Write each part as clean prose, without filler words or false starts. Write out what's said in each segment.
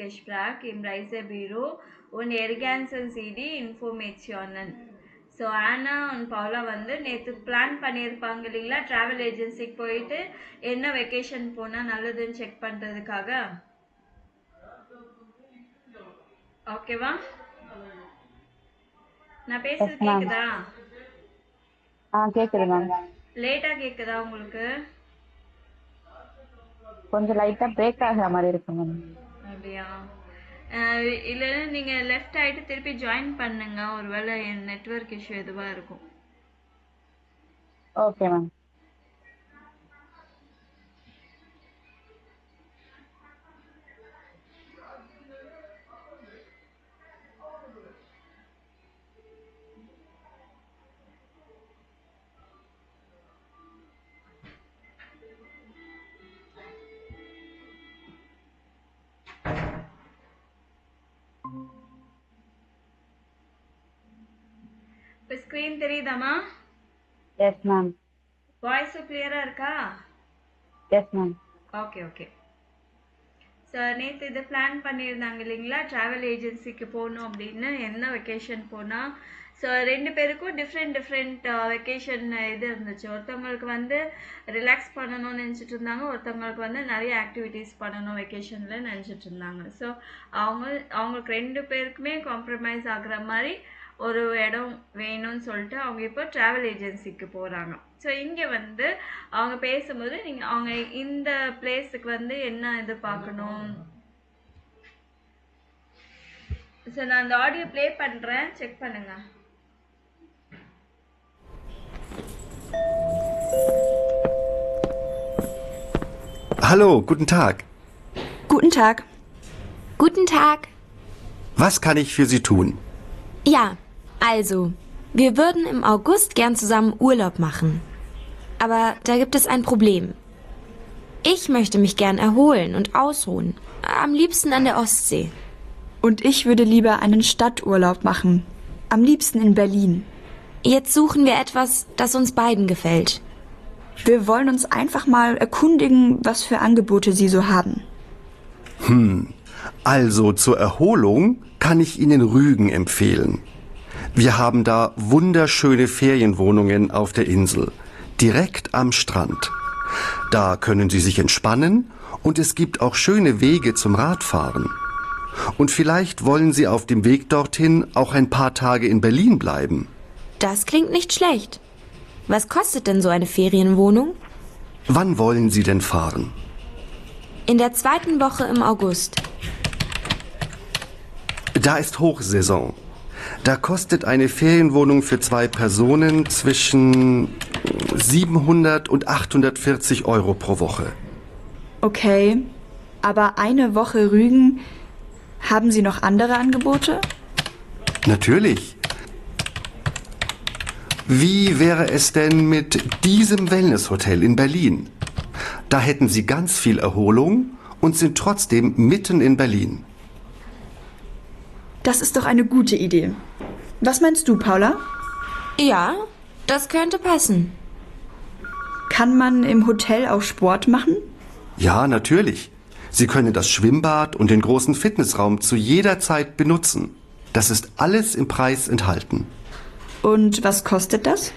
Gespräch im Reisebüro und ergänzen Sie die Informationen. So ஆனா and பவுலா வந்து நேற்று plan பண்ணியிருப்பாங்க இல்லைங்களா, ட்ராவல் ஏஜென்சிக்கு போயிட்டு என்ன வெக்கேஷன் போனால் நல்லதுன்னு செக் பண்ணுறதுக்காக. ஓகேவா? நான் பேசுறது எஸ் மேம். கேக்குதா? கேக்குது மேம். லேட்டா கேக்குதா உங்களுக்கு? கொஞ்சம் லைட்டா பிரேக் ஆகுற மாதிரி இருக்கு மேம். அப்படியா? இல்லைன்னா நீங்கள் லெஃப்ட் ஆகிட்டு திருப்பி ஜாயின் பண்ணுங்க, ஒருவேளை என் நெட்வொர்க் இஷ்யூ எதுவாக இருக்கும். Okay ma'am. இப்போ ஸ்க்ரீன் தெரியுதாம்மா? Yes ma'am. வாய்ஸும் கிளியரா இருக்கா? Yes ma'am. Okay okay. Sir நேற்று இதை பிளான் பண்ணியிருந்தாங்க இல்லைங்களா, ட்ராவல் ஏஜென்சிக்கு போகணும் அப்படின்னு. என்ன வெக்கேஷன் போனால் ஸோ ரெண்டு பேருக்கும் டிஃப்ரெண்ட் வெக்கேஷன் இது இருந்துச்சு. ஒருத்தவங்களுக்கு வந்து ரிலாக்ஸ் பண்ணணும்னு நினச்சிட்டு இருந்தாங்க, ஒருத்தவங்களுக்கு வந்து நிறைய ஆக்டிவிட்டீஸ் பண்ணணும் வெக்கேஷனில் நினச்சிட்டு இருந்தாங்க. ஸோ அவங்களுக்கு ரெண்டு பேருக்குமே காம்ப்ரமைஸ் ஆகுற மாதிரி ஒரு இடம் வேணும்னு சொல்லிட்டு அவங்க இப்போ ட்ராவல் ஏஜென்சிக்கு போகிறாங்க. ஸோ இங்கே வந்து அவங்க பேசும்போது நீங்கள் அவங்க இந்த பிளேஸுக்கு வந்து என்ன இது பார்க்கணும். ஸோ நான் அந்த ஆடியோ ப்ளே பண்ணுறேன், செக் பண்ணுங்கள். Hallo, guten Tag. Guten Tag. Guten Tag. Was kann ich für Sie tun? Ja, also, wir würden im August gern zusammen Urlaub machen. Aber da gibt es ein Problem. Ich möchte mich gern erholen und ausruhen. Am liebsten an der Ostsee. Und ich würde lieber einen Stadturlaub machen. Am liebsten in Berlin. Jetzt suchen wir etwas, das uns beiden gefällt. Wir wollen uns einfach mal erkundigen, was für Angebote Sie so haben. Also zur Erholung kann ich Ihnen Rügen empfehlen. Wir haben da wunderschöne Ferienwohnungen auf der Insel, direkt am Strand. Da können Sie sich entspannen und es gibt auch schöne Wege zum Radfahren. Und vielleicht wollen Sie auf dem Weg dorthin auch ein paar Tage in Berlin bleiben. Das klingt nicht schlecht. Was kostet denn so eine Ferienwohnung? Wann wollen Sie denn fahren? In der zweiten Woche im August. Da ist Hochsaison. Da kostet eine Ferienwohnung für 2 Personen zwischen 700 und 840 Euro pro Woche. Okay, aber eine Woche Rügen. Haben Sie noch andere Angebote? Natürlich. Wie wäre es denn mit diesem Wellnesshotel in Berlin? Da hätten Sie ganz viel Erholung und sind trotzdem mitten in Berlin. Das ist doch eine gute Idee. Was meinst du, Paula? Ja, das könnte passen. Kann man im Hotel auch Sport machen? Ja, natürlich. Sie können das Schwimmbad und den großen Fitnessraum zu jeder Zeit benutzen. Das ist alles im Preis enthalten. Und was kostet das?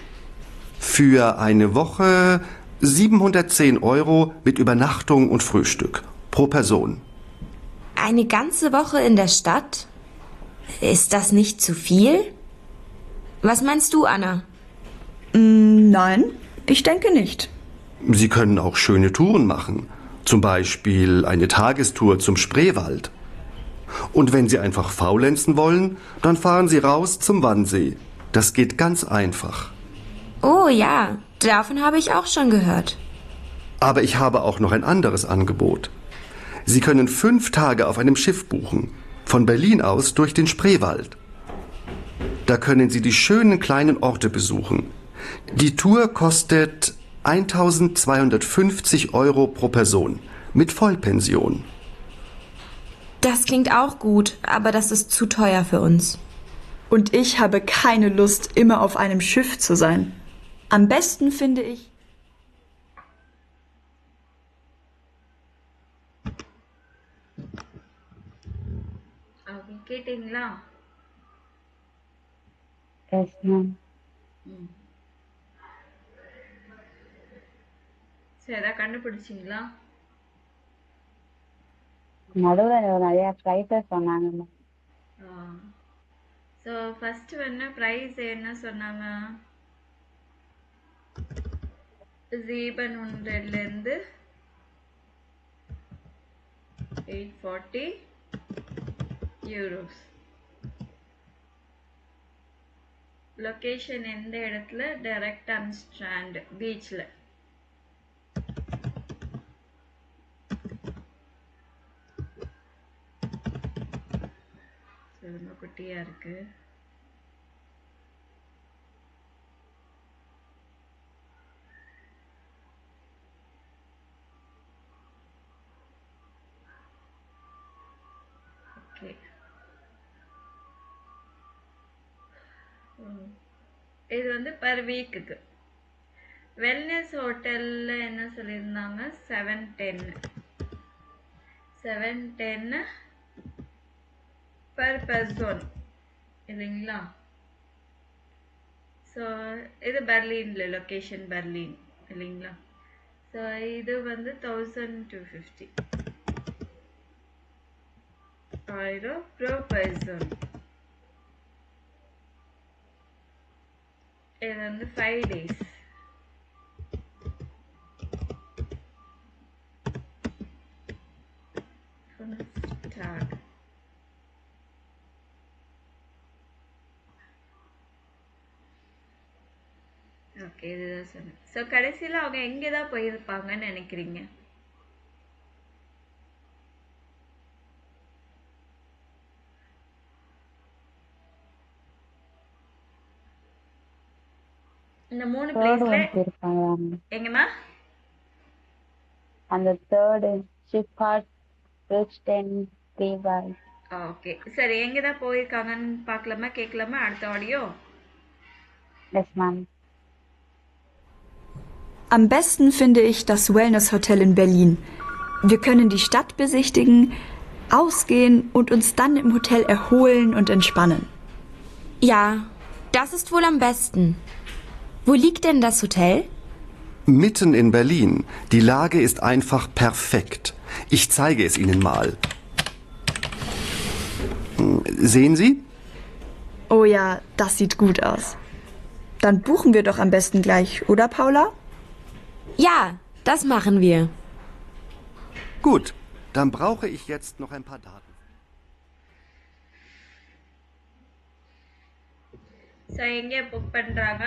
Für eine Woche 710 Euro mit Übernachtung und Frühstück pro Person. Eine ganze Woche in der Stadt? Ist das nicht zu viel? Was meinst du, Anna? Nein, ich denke nicht. Sie können auch schöne Touren machen. Zum Beispiel eine Tagestour zum Spreewald. Und wenn Sie einfach faulenzen wollen, dann fahren Sie raus zum Wannsee. Das geht ganz einfach. Oh ja, davon habe ich auch schon gehört. Aber ich habe auch noch ein anderes Angebot. Sie können 5 Tage auf einem Schiff buchen. Von Berlin aus durch den Spreewald. Da können Sie die schönen kleinen Orte besuchen. Die Tour kostet 1250 Euro pro Person mit Vollpension. Das klingt auch gut, aber das ist zu teuer für uns. Und ich habe keine Lust, immer auf einem Schiff zu sein. Am besten finde ich. கேட்டிங்களா? Yes ma'am. சரி, எதாவது கண்டுபிடிச்சிங்களா? நடுவில் நிறைய prices சொன்னாங்க ma'am. So first வந்து price என்ன சொன்னாங்க? 700லேருந்து 840 euros. Location எந்த இடத்துல? டைரக்ட் ஆம்ஸ்ட்ராண்ட் பீச்சில். ரொம்ப குட்டியா இருக்கு. ஓகே, இது வந்து பர் வீக்குக்கு. வெல்னஸ் ஹோட்டல்ல என்ன சொல்லியிருந்தாங்க? 710 per person இல்லைங்களா? ஸோ இது பெர்லின்ல, லொக்கேஷன் பெர்லின் இல்லைங்களா? ஸோ இது வந்து 1250 euro per person. இது வந்து 5 days. Start. ஓகே, இதுதான் சொன்னேன். ஸோ கடைசியில் அவங்க எங்கே தான் போயிருப்பாங்கன்னு நினைக்கிறீங்க? இந்த 3 பிளேஸ்ல எங்கம்மா? அந்த தேர்டு ஷிப்ஹாட், பிரிட்ஜ்டன், க்ரீவால். ஓகே, சரி, எங்கே தான் போயிருக்காங்கன்னு பார்க்கலாமா, கேட்கலாமா அடுத்த audio? Yes ma'am. Am besten finde ich das Wellness-Hotel in Berlin. Wir können die Stadt besichtigen, ausgehen und uns dann im Hotel erholen und entspannen. Ja, das ist wohl am besten. Wo liegt denn das Hotel? Mitten in Berlin. Die Lage ist einfach perfekt. Ich zeige es Ihnen mal. Sehen Sie? Oh ja, das sieht gut aus. Dann buchen wir doch am besten gleich, oder Paula? Ja, das machen wir. Gut, dann brauche ich jetzt noch ein paar Daten. So எங்கே book பண்ணுறாங்க?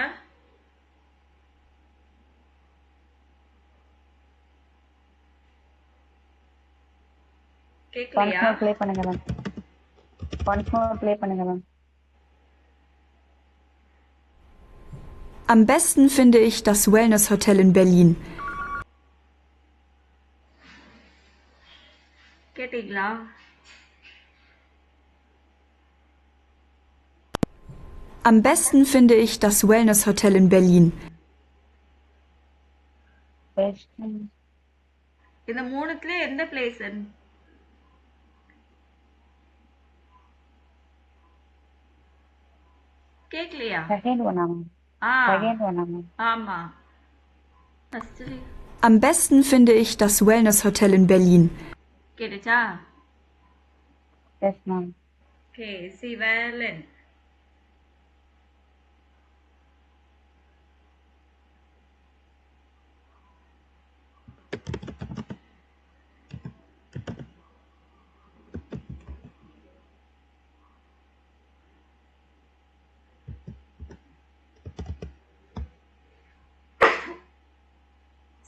கேட்கலையா? Play பண்ணுங்க ma'am. Play பண்ணுங்க ma'am. Am besten finde ich das Wellness-Hotel in Berlin. கேட்டீங்களா? Am besten finde ich das Wellness-Hotel in Berlin. இந்த 3த்துல எந்த place? கேட்கலையா? Second one ma'am. ஆமா. ஃபர்ஸ்ட்ல Am besten finde ich das Wellness-Hotel in Berlin. கேட்டுச்சா? Yes ma'am. Okay, Sivalan.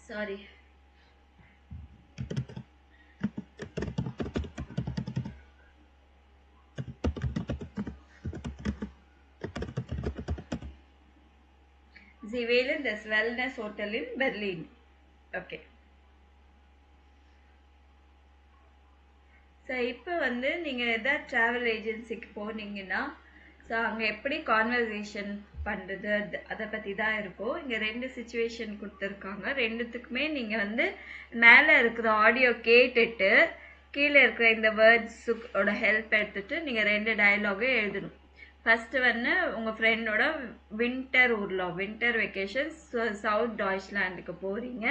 Sorry. Sie wählen das Wellness Hotel in Berlin. Okay. So இப்போ வந்து நீங்கள் எதாவது ட்ராவல் ஏஜென்சிக்கு போனீங்கன்னா ஸோ அங்கே எப்படி கான்வர்சேஷன் பண்ணுறது அதை பற்றி தான் இருக்கும். இங்கே 2 சிச்சுவேஷன் கொடுத்துருக்காங்க. 2த்துக்குமே நீங்கள் வந்து மேலே இருக்கிற ஆடியோ கீழே இருக்கிற இந்த வேர்ட்ஸோட ஹெல்ப் எடுத்துட்டு நீங்கள் 2 டயலாகே எழுதணும். ஃபர்ஸ்ட் வந்து உங்கள் ஃப்ரெண்டோட வின்டர் ஊரில் வின்டர் வெக்கேஷன் சவுத் டாய்ச்லாண்டுக்கு போகிறீங்க.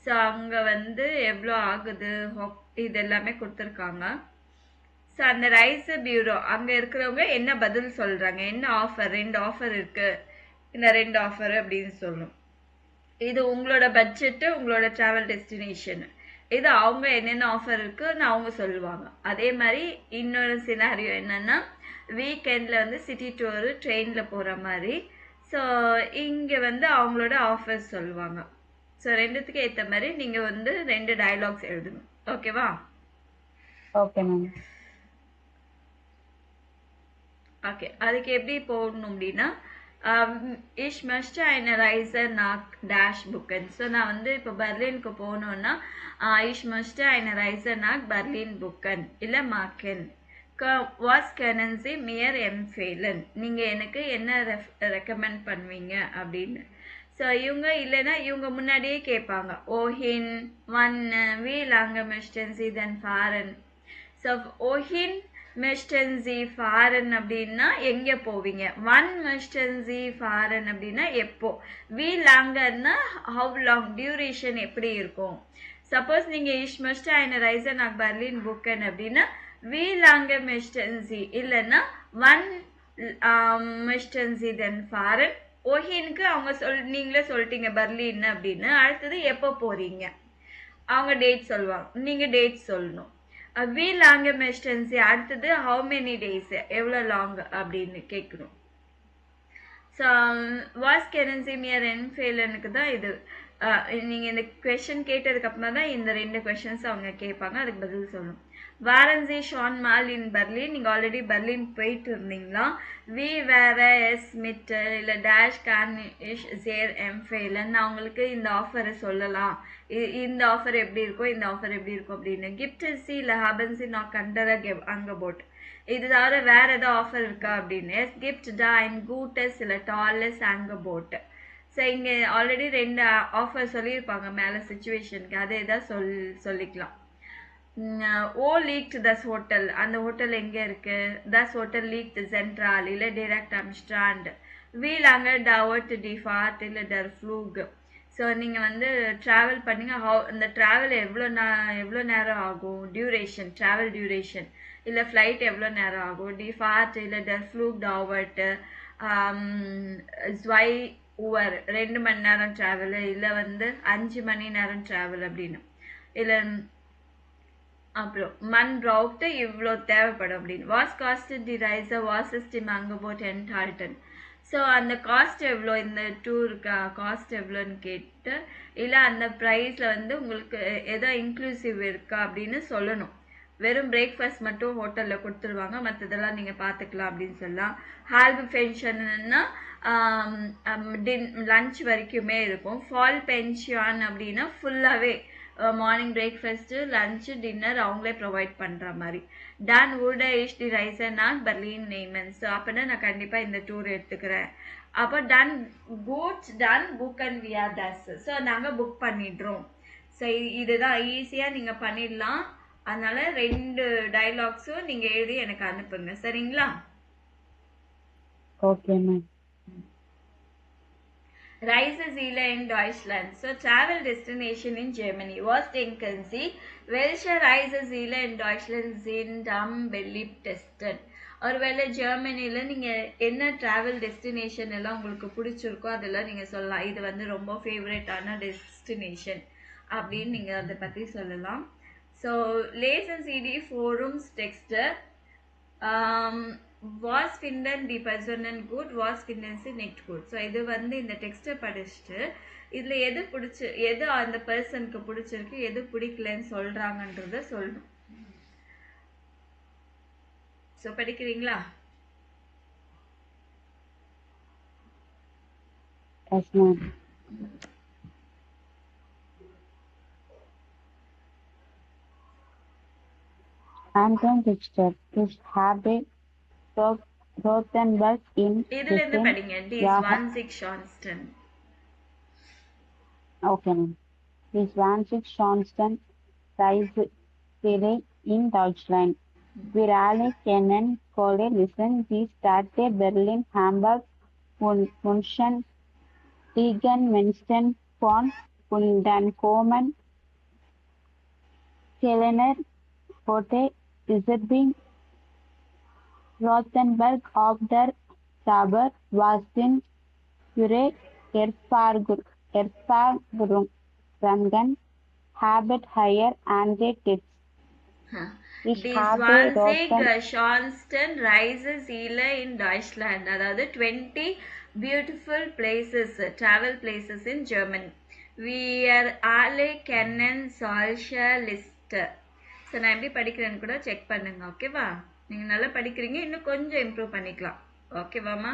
ஸோ அங்கே வந்து எவ்வளோ ஆகுது இது எல்லாமே கொடுத்துருக்காங்க. ஸோ அந்த ரைஸ் பியூரோ அங்கே இருக்கிறவங்க என்ன பதில் சொல்கிறாங்க, என்ன ஆஃபர், 2 ஆஃபர் இருக்குது, இந்த 2 ஆஃபர் அப்படின்னு சொல்லணும். இது உங்களோட பட்ஜெட்டு, உங்களோட ட்ராவல் டெஸ்டினேஷன், இது அவங்க என்னென்ன ஆஃபர் இருக்குன்னு அவங்க சொல்லுவாங்க. அதே மாதிரி இன்னொரு சினாரியோ என்னன்னா வீக்கெண்டில் வந்து சிட்டி டூரு ட்ரெயினில் போகிற மாதிரி. ஸோ இங்கே வந்து அவங்களோட ஆஃபர்ஸ் சொல்லுவாங்க. ஸோ 2த்துக்கு ஏற்ற மாதிரி நீங்கள் வந்து 2 டயலாக்ஸ் எழுதணும். ஓகேவா? Okay ma'am. ஓகே, அதுக்கு எப்படி போடணும் அப்படின்னா ich möchte eine Reise nach Dash buchen. So நான் வந்து இப்போ பெர்லினுக்கு போகணுன்னா ich möchte eine Reise nach Berlin buchen இல்லை machen. was können Sie mir empfehlen? நீங்கள் எனக்கு என்ன ரெக்கமெண்ட் பண்ணுவீங்க அப்படின்னு. ஸோ இவங்க இல்லைன்னா இவங்க முன்னாடியே கேட்பாங்க wohin, wann, wie lange möchten Sie denn fahren? So wohin möchten Sie fahren அப்படின்னா எங்கே போவீங்க, wann möchten Sie fahren அப்படின்னா எப்போ, wie langeன்னா how long, duration எப்படி இருக்கும். சப்போஸ் நீங்கள் ich möchte eine Reise nach Berlin buchen அப்படின்னா wie lange möchten Sie இல்லைன்னா wann möchten Sie denn fahren. wohinக்கு அவங்க நீங்களே சொல்லிட்டீங்க பெர்லின் அப்படின்னு, அடுத்தது எப்போ போறீங்க அவங்க டேட் சொல்லுவாங்க, நீங்கள் டேட் சொல்லணும். wie lange möchten Sie அடுத்தது how many days, எவ்வளோ லாங் அப்படின்னு கேட்கணும். So was können Sie mir empfehlenக்கு தான் இது. நீங்கள் இந்த கொஷின் கேட்டதுக்கு அப்புறமா தான் இந்த 2 கொஷின்ஸ் அவங்க கேட்பாங்க, அதுக்கு பதில் சொல்லணும். waren Sie schon mal in Berlin? நீங்கள் ஆல்ரெடி பெர்லின் போயிட்டு இருந்தீங்களா? wie wäre es mit இல்லை dash kann ich sehr empfehlen, நான் உங்களுக்கு இந்த ஆஃபரை சொல்லலாம், இந்த ஆஃபர் எப்படி இருக்கும், இந்த ஆஃபர் எப்படி இருக்கும் அப்படின்னு. gibt es Sie இல்லை haben Sie noch andere Angebot, இது தவிர வேற ஏதாவது ஆஃபர் இருக்கா அப்படின்னு. es gibt da ein gutes இல்லை tolles Angebot. ஸோ இங்கே ஆல்ரெடி 2 ஆஃபர் சொல்லியிருப்பாங்க மேலே சுச்சுவேஷனுக்கு, அதை தான் சொல்லிக்கலாம். ஓ liegt das hotel, அந்த ஹோட்டல் எங்கே இருக்கு, das hotel liegt zentral இல்லை direkt am Strand. wie lange dauert die Fahrt இல்லை der Flug. ஸோ நீங்கள் வந்து ட்ராவல் பண்ணீங்க, இந்த ட்ராவல் எவ்வளோ நேரம் ஆகும், டியூரேஷன், ட்ராவல் டியூரேஷன் இல்லை ஃப்ளைட் எவ்வளோ நேரம் ஆகும், die Fahrt இல்லை der Flug dauert 2 Uhr 2 மணி நேரம் ட்ராவல் இல்லை வந்து 5 மணி நேரம் ட்ராவல் அப்படின்னு. இல்லை அப்புறம் மண் braucht இவ்வளோ தேவைப்படும் அப்படின்னு. was costed die Reise, was ist die Angebot enthalten. So அந்த காஸ்ட் எவ்வளோ, இந்த டூருக்கு காஸ்ட் எவ்வளோன்னு கேட்டு இல்லை அந்த ப்ரைஸில் வந்து உங்களுக்கு எதோ இன்க்ளூசிவ் இருக்கா அப்படின்னு சொல்லணும். வெறும் பிரேக்ஃபாஸ்ட் மட்டும் ஹோட்டலில் கொடுத்துருவாங்க, மற்றதெல்லாம் நீங்கள் பார்த்துக்கலாம் அப்படின்னு சொல்லலாம். ஹால்ப் பென்ஷன்னா லன்ச் வரைக்குமே இருக்கும். ஃபால் பென்ஷன் அப்படின்னா ஃபுல்லாகவே மார்னிங் பிரேக்ஃபாஸ்ட்டு, லன்ச்சு, டின்னர் அவங்களே ப்ரொவைட் பண்ணுற மாதிரி. டான் wurde ich die Reise nach Berlin nehmen. So அப்படின்னா நான் கண்டிப்பாக இந்த டூர் எடுத்துக்கிறேன். அப்போ டன் buchen wir das. ஸோ நாங்கள் புக் பண்ணிடுறோம். ஸோ இதுதான் ஈஸியாக நீங்கள் பண்ணிடலாம். அதனால 2 டயலாக்ஸும் நீங்கள் எழுதி எனக்கு அனுப்புங்க, சரிங்களா? Okay ma'am. Reiseziele in Deutschland. So travel destination in Germany. Was denken Sie, welche Reiseziele in Deutschland sind am beliebtesten? ஒருவேளை ஜெர்மனியில் நீங்கள் என்ன ட்ராவல் டெஸ்டினேஷன் எல்லாம் உங்களுக்கு பிடிச்சிருக்கோ அதெல்லாம் நீங்கள் சொல்லலாம். இது வந்து ரொம்ப ஃபேவரட்டான டெஸ்டினேஷன் அப்படின்னு நீங்கள் அதை பற்றி சொல்லலாம். So lesen Sie die Forumstexte. was finden die Personen gut, was finden sie nicht gut. So இது வந்து இந்த டெக்ஸ்ட்டை படிச்சுட்டு இதில் எது அந்த பர்சனுக்கு பிடிச்சிருக்கு, எது பிடிக்கலன்னு சொல்கிறாங்கன்றத சொல்லணும். ஸோ படிக்கிறீங்களா? Yes ma'am. Anton Richter is habe Rothenberg in இதுல இருந்து படிங்க. Dies Wanzig Schonsten. Okay ma'am. Dies Wanzig Schonsten Reise in Deutschland. Wir alle kennen Kohle Listen, die Städte Berlin, Hamburg und München liegen Menschen von und dann kommen Kellner, Hotel, Isabin, Rothenburg auf der Taber, was sind Ihre Erfahrungen, Habit higher and the tips? Ich Die habe 20 Rotten Schornstein Rises Ile in Deutschland, அதாவது 20 beautiful places, travel places in Germany. Wir alle kennen solche Liste. So நான் எப்படி படிக்கிறேன்னு கூட check பண்ணுங்க, ஓகேவா? நீங்கள் நல்லா படிக்கிறீங்க, இன்னும் கொஞ்சம் இம்ப்ரூவ் பண்ணிக்கலாம், ஓகேவாம்மா?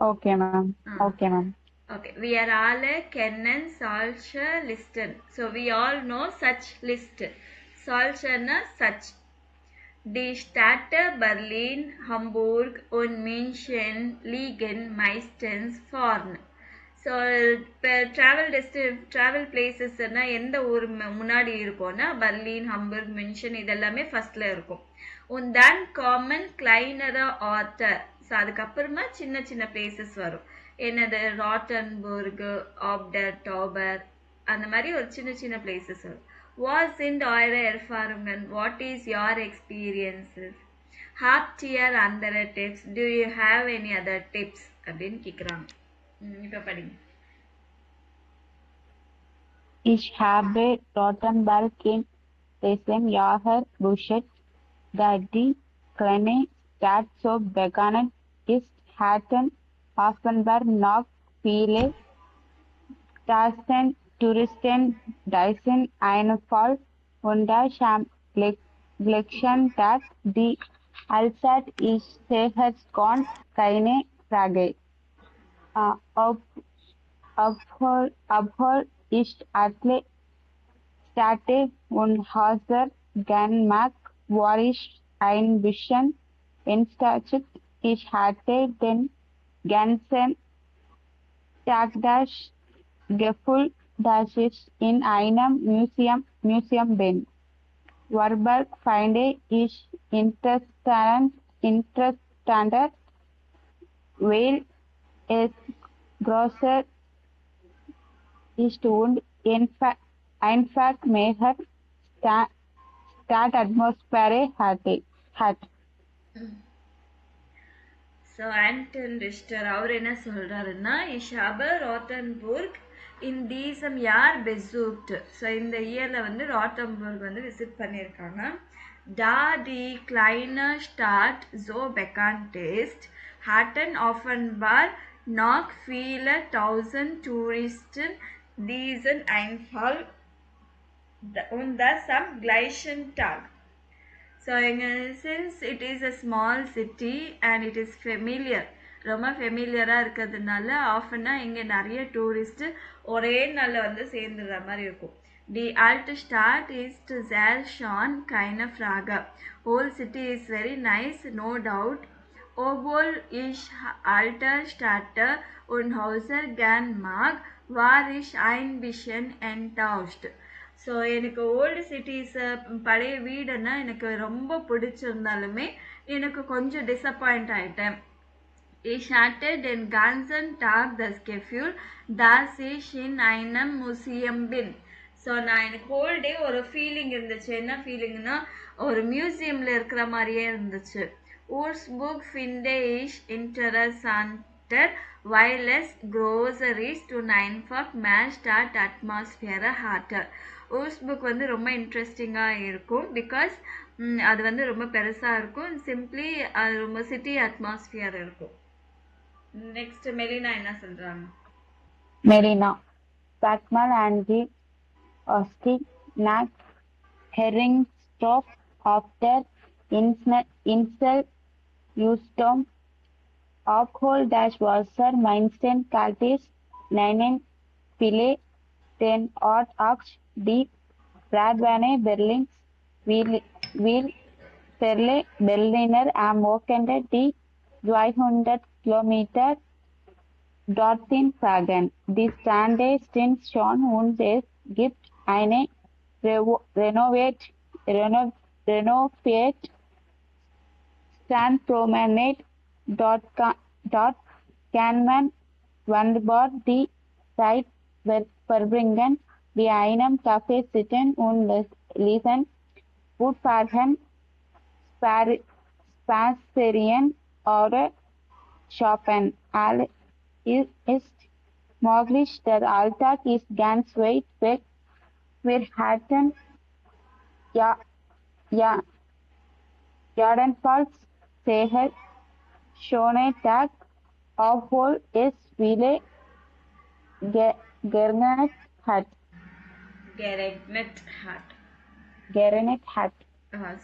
Okay, ma'am. Okay, ma'am. Okay, we are alle kennen solche Listen. So we all know such list. Solche na such. Die Städte Berlin, Hamburg und München liegen meistens vorn. So இப்போ travel பிளேசஸ்னா எந்த ஊர் முன்னாடி இருக்கும்னா Berlin, Hamburg, மின்ஷன் இதெல்லாமே ஃபர்ஸ்ட்ல இருக்கும். und dann kommen kleinere Orte. So அதுக்கப்புறமா சின்ன சின்ன பிளேசஸ் வரும். என்னது ராட்டன்பர்க், ஆப்டர், டாபர், அந்த மாதிரி ஒரு சின்ன சின்ன பிளேசஸ் வரும். Was sind eure Erfahrungen? What is your experiences? Habt ihr andere tips? Do you have any other tips? அப்படின்னு கேட்குறாங்க. இப்போ படிங்க. Ich habe Rothenburg in diesem Jahr besucht, da die kleine Stadt so bekannt ist, hatten offenbar noch viele tausend Touristen diesen Einfall unterschlagen, dass die Altstadt ist sicherlich keine Frage. Obwohl ich alle Städte und Häuser gern mag, war ich ein bisschen enttäuscht. Ich hatte den ganzen Tag das Gefühl, dass ich in einem Museum bin. Warburg finde ich interessanter, weil es größer ist und einfach mehr Stadtatmosphäre hat. So Anton Rister அவர் என்ன சொல்றாருன்னா, ich habe Rothenburg in diesem Jahr besucht. So இந்த இயர்ல வந்து ராட்டன்பர்க் வந்து visit பண்ணியிருக்காங்க. Da die kleine Stadt so bekannt ist, hatten offenbar noch viele tausend Touristen diesen Einfall und das am gleichen Tag. So since it is a small city and it is familiar, ரொம்ப ஃபெமிலியராக இருக்கிறதுனால ஆஃபனாக இங்கே நிறைய tourist ஒரே நாளில் வந்து சேர்ந்துடுற மாதிரி இருக்கும். Die alte Stadt ist sehr schön, keine Frage. Whole city is very nice, no doubt. Obwohl ich alte Städte und Häuser gern mag, war ich ein bisschen enttäuscht. So எனக்கு ஓல்டு சிட்டிஸை, பழைய வீடுன்னா எனக்கு ரொம்ப பிடிச்சிருந்தாலுமே எனக்கு கொஞ்சம் டிசப்பாயிண்ட் ஆகிட்டேன். Ich hatte den ganzen Tag das Gefühl, dass ich in einem Museum bin. So நான் எனக்கு whole day ஒரு ஃபீலிங் இருந்துச்சு. என்ன ஃபீலிங்னா, ஒரு மியூசியமில் இருக்கிற மாதிரியே இருந்துச்சு. Wurzburg finde ich interessanter, weil es größer ist und einfach mehr Stadtatmosphäre hatte. Wurzburg வந்து ரொம்ப இன்ட்ரெஸ்டிங்காக இருக்கும், பிகாஸ் அது வந்து ரொம்ப பெருசாக இருக்கும். சிம்பிளி அது ரொம்ப சிட்டி அட்மாஸ்பியர் இருக்கும். நெக்ஸ்ட் மெலினா என்ன சொல்றாங்க? Melina, Batman and the Ostig Nack Herringstop after Insel Ustom Abhol Dash Wasser Mainstein Kaltis Neinen Pile den Ort Axt die Radwane Berlins will Perle Berliner am Wochenende die 200 Kilometer dorthin fahren. Die Strände sind schön und es gibt eine renovate Strand Promenade, dot Canman, Wunderbar, die Zeit verbringen, die einem Café sitzen und lesen, gut fahren, spazieren oder shoppen. All ist möglich, der Alltag ist ganz weit weg. Wir hatten ja, ja, jedenfalls sehr schönen Tag, obwohl es viele geregnet hat. Geregnet hat.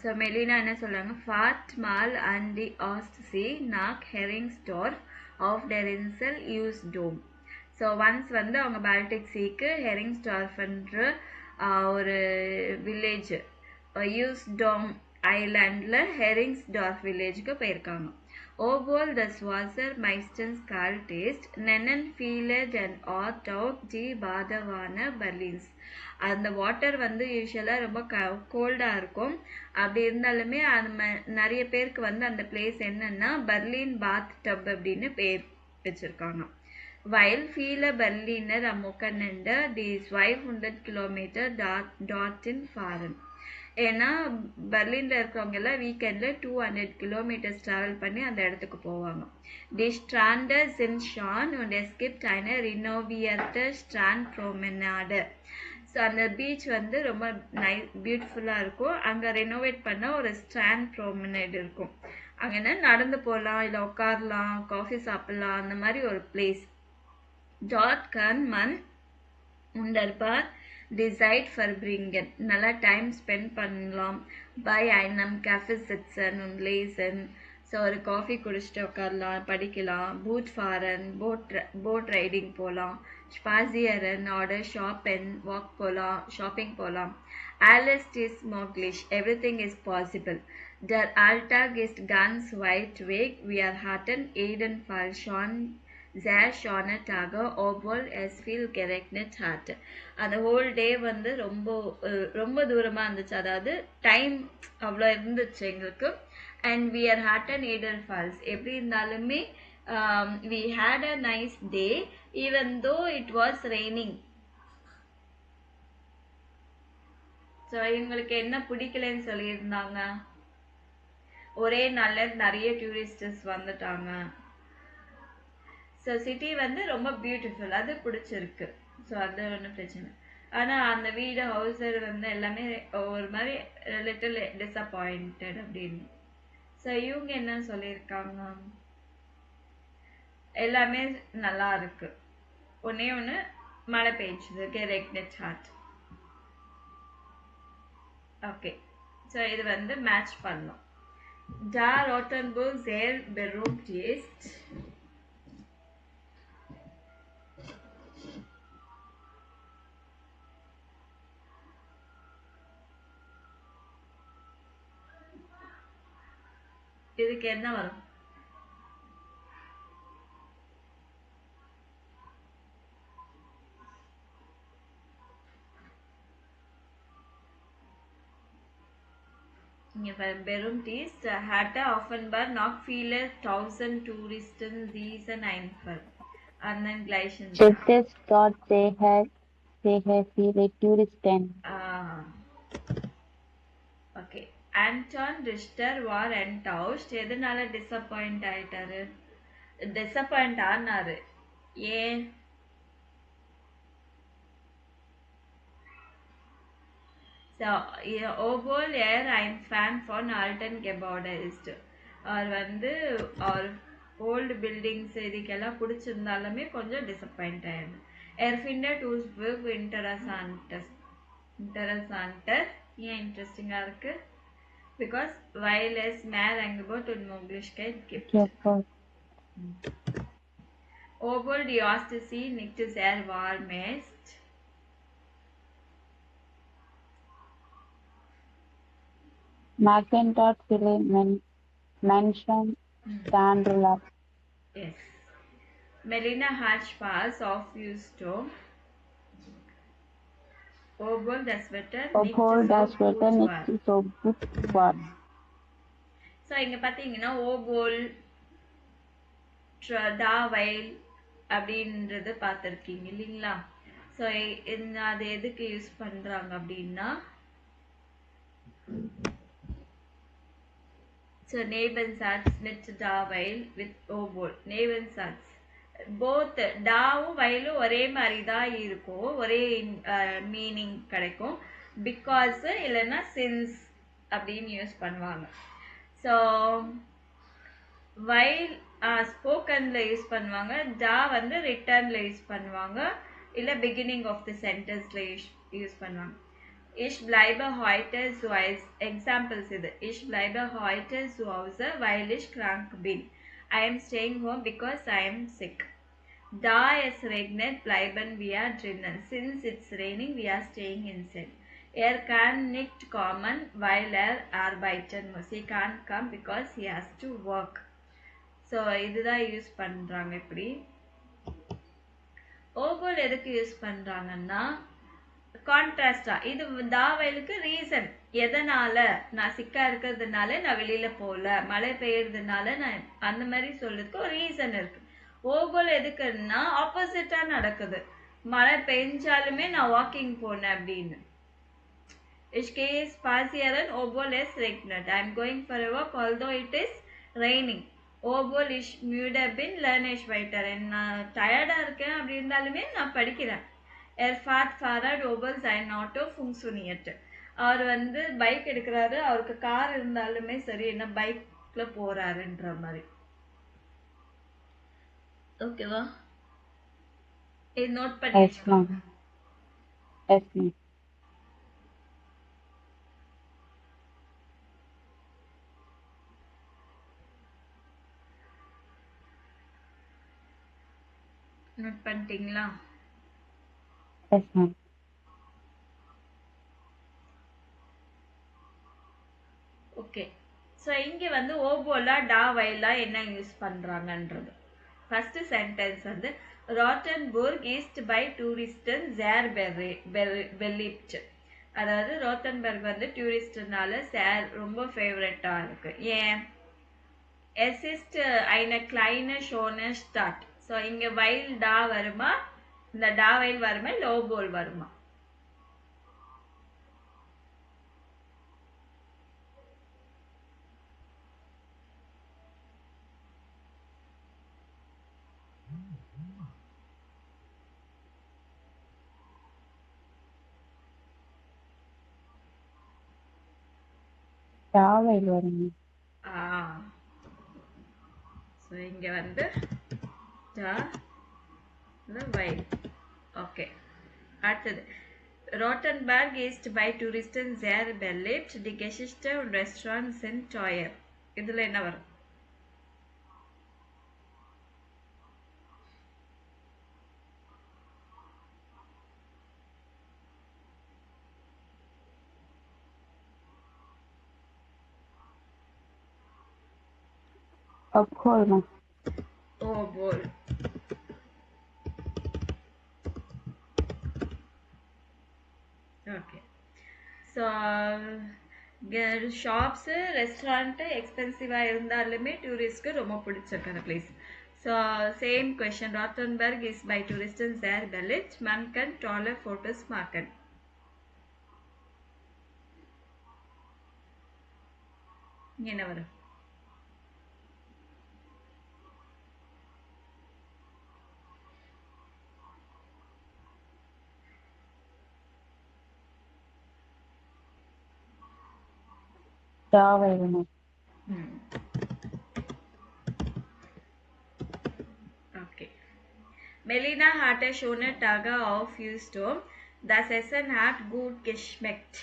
So Melina என்ன சொல்றாங்க Fahrt mal an die Ostsee nach Heringsdorf auf der Insel Usedom. So once வந்து அவங்க Baltic சீக்கு ஹெரிங்ஸ்டார்ஃப்ன்ற ஒரு village யூஸ்டோம் ஐலாண்டில் ஹெரிங்ஸ்டார்ஃப் வில்லேஜுக்கு போயிருக்காங்க. Obwohl das Wasser meistens kalt ist, nennen viele den Ort auch die Badewanne Berlins. அந்த water வந்து யூஸ்வலாக ரொம்ப கோல்டாக இருக்கும். அப்படி இருந்தாலுமே அது நிறைய பேருக்கு வந்து அந்த பிளேஸ் என்னன்னா பர்லின் பாத் டப் அப்படின்னு பேர் வச்சுருக்காங்க. While viele Berliner am Wochenende die 500 Kilometer dorthin fahren. ஏன்னா பர்லினில் இருக்கிறவங்க எல்லாம் வீக்கெண்டில் 200 கிலோமீட்டர்ஸ் ட்ராவல் பண்ணி அந்த இடத்துக்கு போவாங்க. Die Strände sind schön und es gibt eine renovierte Strandpromenade. So அந்த பீச் வந்து ரொம்ப பியூட்டிஃபுல்லாக இருக்கும். அங்கே ரெனோவேட் பண்ண ஒரு ஸ்ட்ராண்ட் ப்ரோமெனேட் இருக்கும். அங்கே நடந்து போகலாம், இல்லை உட்காரலாம், காஃபி சாப்பிட்லாம், அந்த மாதிரி ஒரு place. Dort kann man wunderbar die Zeit verbringen. நல்லா டைம் ஸ்பெண்ட் பண்ணலாம். bei einem Kaffee sitzen und lesen. So ஒரு காஃபி குடிச்சிட்டு உட்காரலாம், படிக்கலாம். பூட் ஃபாரன், போட் ரைடிங் போகலாம். ஸ்பாசியரன் ஆர்டர் ஷாப்பிங் வாக் போகலாம், ஷாப்பிங் போகலாம். alles ist möglich, everything is possible. Der Alltag ist ganz weit weg. Wir hatten jedenfalls schon sehr schöne Tage, obwohl es viel geregnet hat. அந்த whole day வந்து ரொம்ப தூரமாக இருந்துச்சு. அதாவது time அவ்வளோ இருந்துச்சு எங்களுக்கு. And we are hatten Eden Falls. எப்படி இருந்தாலுமே we had a nice day even though it was raining. So இவங்களுக்கு என்ன பிடிக்கலன்னு சொல்லியிருந்தாங்க. ஒரே நாளில் நிறைய டூரிஸ்டர்ஸ் வந்துட்டாங்க. ஸோ சிட்டி வந்து ரொம்ப பியூட்டிஃபுல், அது பிடிச்சிருக்கு. ஸோ அது ஒன்றும் பிரச்சனை. ஆனால் அந்த வீடு ஹவுஸர் வந்து எல்லாமே ஒரு மாதிரி லிட்டில் டிஸப்பாயிண்டட் அப்படின்னு. ஸோ இவங்க என்ன சொல்லியிருக்காங்க, எல்லாமே நல்லா இருக்கு, ஒன்னே ஒன்று மழை பெய்ஞ்சுது, கெரெக்ட் ஹார்ட். ஓகே, ஸோ இது வந்து மேட்ச் பண்ணலாம். Da Rothenburg sehr berühmt ist. இதுக்கு என்ன வரும்? Berühmt ist, hatte offenbar noch viele tausend Touristen diesen Einfall. Und dann gleichen. Städtes dort sehr viele Touristen. Okay. Anton Richter war enttäuscht. எதனால disappoint ஆயிட்டாரு? Disappoint ஆனாரு. ஏன்? So, obwohl ein Fan von alten Gebäuden ist. அவர் வந்து அவர் old buildings இதுக்கெல்லாம் பிடிச்சிருந்தாலுமே கொஞ்சம் disappoint ஆயிடுது. findet Duisburg interessanter. ஏன் இன்ட்ரெஸ்டிங்காக இருக்கு? Because while es mehr Angebot und Möglichkeit gibt. Obwohl die Ostsee nicht sehr warm ist. Macintosh will mention Sandra. Yes. Melina hat Spaß auf Usedom. Obwohl das Wetter nicht obwohl so das Wetter gut nicht war. so gut war. So இங்கே பார்த்தீங்கன்னா ஓபோல் டாவைல் அப்படின்றது பார்த்துருக்கீங்க இல்லைங்களா? So அது எதுக்கு use பண்ணுறாங்க அப்படின்னா, so நேபன்சாட்ஸ் with டாவைல் with ஓபோல். நேபன்சாட்ஸ் both டாவும் வயலும் ஒரே மாதிரி தான் இருக்கும், ஒரே மீனிங் கிடைக்கும். பிகாஸ் இல்லைன்னா சின்ஸ் அப்படின்னு யூஸ் பண்ணுவாங்க. ஸோ வைல் ஸ்போக்கன்ல யூஸ் பண்ணுவாங்க, டா வந்து ரிட்டர்ன்ல யூஸ் பண்ணுவாங்க, இல்லை பிகினிங் ஆஃப் தி சென்டென்ஸ்ல யூஸ் பண்ணுவாங்க. Ich bleibe heute zu Hause. Examples இது. Ich bleibe heute zu Hause, weil ich krank bin. I am staying home because I am sick. Da es regnet, bleiben wir drinnen. Since it's raining, we are staying inside. Er kann nicht kommen, weil er arbeiten muss. He can't come because he has to work. So இதுதான் use பண்ணுறாங்க. இப்படி ஓபோல் எதுக்கு use பண்ணுறாங்கன்னா, கான்ட்ராஸ்டா இது தாவலுக்கு reason, எதனால நான் சிக்கா இருக்கிறதுனால நான் வெளியில போகல, மழை பெய்யறதுனால நான் அந்த மாதிரி சொல்றதுக்கு ஒரு ரீசன் இருக்கு. ஓபோல் எதுக்குன்னா ஆப்போசிட்டா நடக்குது, மழை பெஞ்சாலுமே நான் வாக்கிங் போனேன் அப்படின்னு. Ich gehe spazieren obwohl es regnet. I am going for a walk although it is raining. Obwohl ich müde bin, lerne ich weiter. நான் டயர்டா இருக்கேன் அப்படி இருந்தாலுமே நான் படிக்கிறேன். Er fährt Fahrrad obwohl sein Auto funktioniert. அவர் வந்து பைக் எடுக்கிறாரு, அவருக்கு கார் இருந்தாலுமே சரி என்ன பைக்ல போறாருன்ற மாதிரி. ஓகேவா? இது நோட் பண்ணி வச்சுக்கோங்க. நோட் பண்ணிட்டீங்களா? ஓகே. ஸோ இங்கே வந்து ஓபோலா டா வைலா என்ன யூஸ் பண்ணுறாங்கன்றது. ஃபர்ஸ்ட் சென்டென்ஸ் வந்து ராட்டன்பர்க் ஈஸ்ட் பை டூரிஸ்டன் சேர் பெலிப்ட். அதாவது ரோத்தன்பர்க் வந்து டூரிஸ்ட்னால சேர் ரொம்ப ஃபேவரட்டாக இருக்கு. ஏன்? Es ist eine kleine schöne Stadt. So இங்கே வைல் டா வருமா, இந்த டா வைல் வருமா, இல்லை ஓபோல் வருமா? டாவைல் வருங்க. ஸோ இங்கே வந்து டா வைல். ஓகே. அடுத்தது Rottenberg ist bei Touristen sehr beliebt. Die Geschichte und Restaurants sind teuer. இதுல என்ன வரும்? obwohl. Obwohl. ஓகே. ஸோ ஷாப்ஸு ரெஸ்டாரண்ட்டு எக்ஸ்பென்சிவாக இருந்தாலுமே டூரிஸ்ட்க்கு ரொம்ப பிடிச்சிருக்கிற place. So same question. Rothenburg இஸ் பை டூரிஸ்டன் சேர் பெலிட். மன்கன் டாலர் ஃபோட்டோஸ் மார்க்கன். என்ன வரும்? Okay. Melina hatte schöne Tage auf Houston. Das Essen hat gut geschmeckt.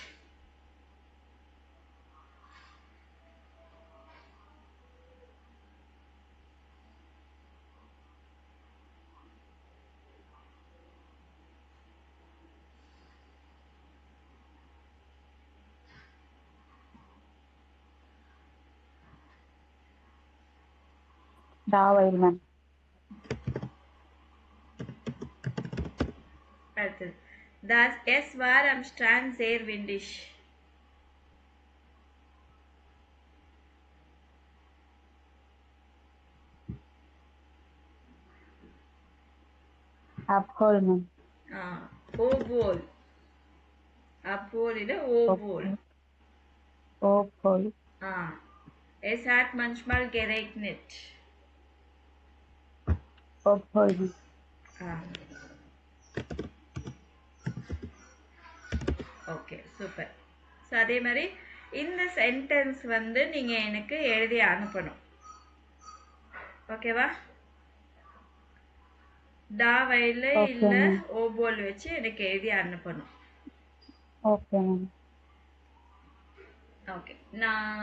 அடுத்தது Es war am Strand sehr windig. abholen, Obwohl. Obwohl இல்ல obwohl. obwohl, Es hat manchmal geregnet. obwohl, okay super. So அதே மாதிரி இந்த sentence வந்து நீங்கள் எனக்கு எழுதி அனுப்பணும். ஓகேவா? டாவையில் okay, இல்லை ma'am. ஓபோல் வச்சு எனக்கு எழுதி அனுப்பணும். Okay, ma'am. ஓகே நான்